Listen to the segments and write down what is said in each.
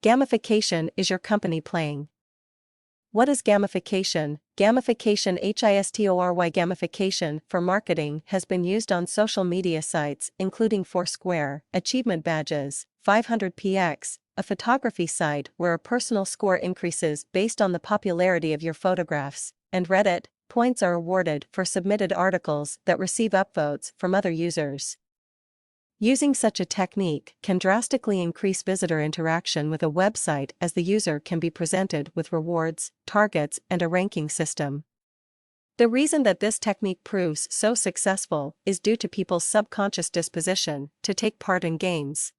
Gamification is your company playing. What is gamification? Gamification Gamification for marketing has been used on social media sites including Foursquare, achievement badges, 500px, a photography site where a personal score increases based on the popularity of your photographs, and Reddit. Points are awarded for submitted articles that receive upvotes from other users. Using such a technique can drastically increase visitor interaction with a website as the user can be presented with rewards, targets, and a ranking system. The reason that this technique proves so successful is due to people's subconscious disposition to take part in games.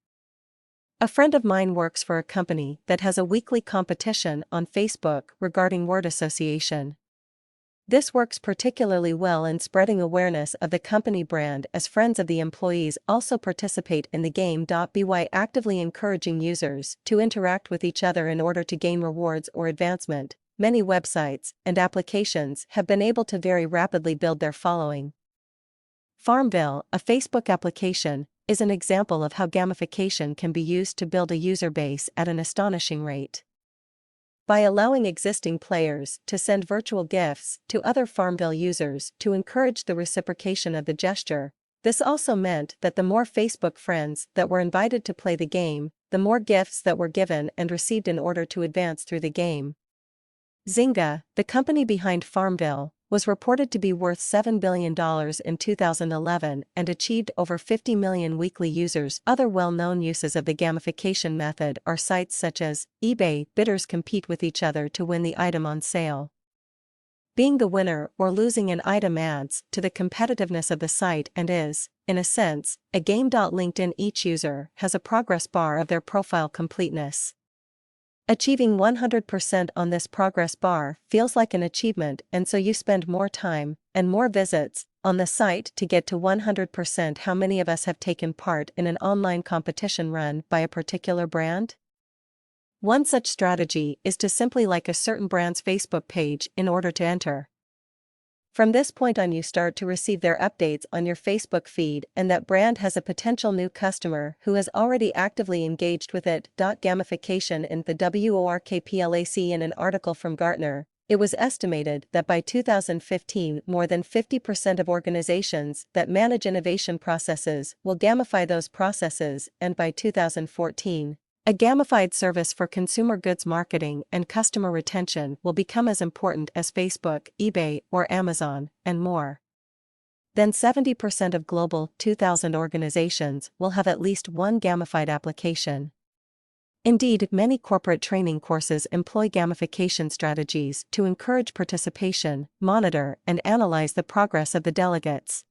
A friend of mine works for a company that has a weekly competition on Facebook regarding word association. This works particularly well in spreading awareness of the company brand as friends of the employees also participate in the game. By actively encouraging users to interact with each other in order to gain rewards or advancement, many websites and applications have been able to very rapidly build their following. Farmville, a Facebook application, is an example of how gamification can be used to build a user base at an astonishing rate. By allowing existing players to send virtual gifts to other Farmville users to encourage the reciprocation of the gesture, this also meant that the more Facebook friends that were invited to play the game, the more gifts that were given and received in order to advance through the game. Zynga, the company behind Farmville, was reported to be worth $7 billion in 2011 and achieved over 50 million weekly users. Other well-known uses of the gamification method are sites such as eBay. Bidders compete with each other to win the item on sale. Being the winner or losing an item adds to the competitiveness of the site and is, in a sense, a game. LinkedIn. Each user has a progress bar of their profile completeness. Achieving 100% on this progress bar feels like an achievement, and so you spend more time and more visits on the site to get to 100%. How many of us have taken part in an online competition run by a particular brand? One such strategy is to simply like a certain brand's Facebook page in order to enter. From this point on, you start to receive their updates on your Facebook feed, and that brand has a potential new customer who has already actively engaged with it. Gamification in the workplace. In an article from Gartner, it was estimated that by 2015 more than 50% of organizations that manage innovation processes will gamify those processes, and by 2014, a gamified service for consumer goods marketing and customer retention will become as important as Facebook, eBay, or Amazon, and more. Then 70% of Global 2000 organizations will have at least one gamified application. Indeed, many corporate training courses employ gamification strategies to encourage participation, monitor, and analyze the progress of the delegates.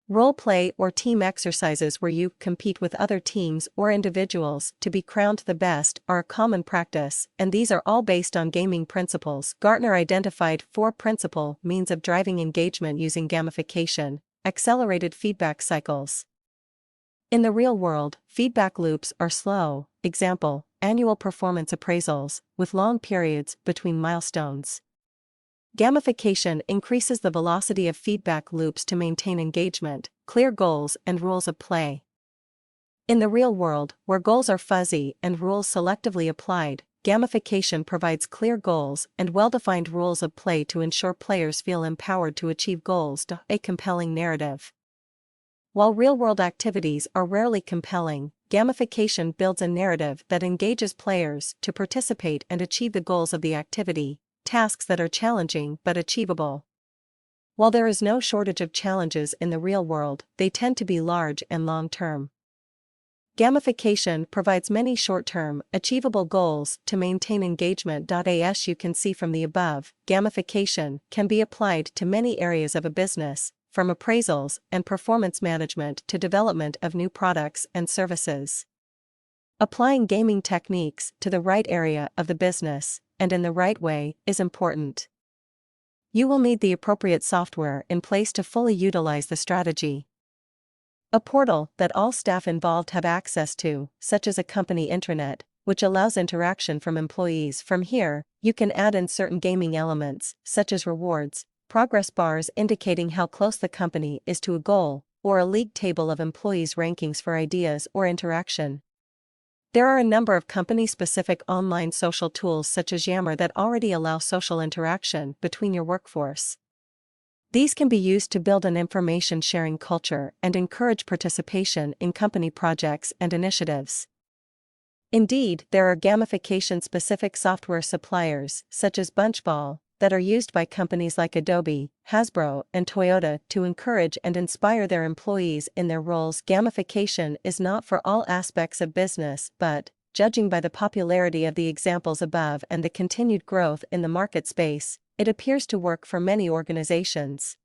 Role play or team exercises where you compete with other teams or individuals to be crowned the best are a common practice, and these are all based on gaming principles. Gartner identified 4 principal means of driving engagement using gamification: accelerated feedback cycles. In the real world, feedback loops are slow, example, annual performance appraisals, with long periods between milestones. Gamification increases the velocity of feedback loops to maintain engagement, clear goals, and rules of play. In the real world, where goals are fuzzy and rules selectively applied, gamification provides clear goals and well-defined rules of play to ensure players feel empowered to achieve goals. A compelling narrative. While real-world activities are rarely compelling, gamification builds a narrative that engages players to participate and achieve the goals of the activity. Tasks that are challenging but achievable. While there is no shortage of challenges in the real world, they tend to be large and long-term. Gamification provides many short-term, achievable goals to maintain engagement. As you can see from the above, gamification can be applied to many areas of a business, from appraisals and performance management to development of new products and services. Applying gaming techniques to the right area of the business, and in the right way, is important. You will need the appropriate software in place to fully utilize the strategy. A portal that all staff involved have access to, such as a company intranet, which allows interaction from employees. From here, you can add in certain gaming elements, such as rewards, progress bars indicating how close the company is to a goal, or a league table of employees' rankings for ideas or interaction. There are a number of company-specific online social tools such as Yammer that already allow social interaction between your workforce. These can be used to build an information-sharing culture and encourage participation in company projects and initiatives. Indeed, there are gamification-specific software suppliers, such as Bunchball, that are used by companies like Adobe, Hasbro, and Toyota to encourage and inspire their employees in their roles. Gamification is not for all aspects of business, but, judging by the popularity of the examples above and the continued growth in the market space, it appears to work for many organizations.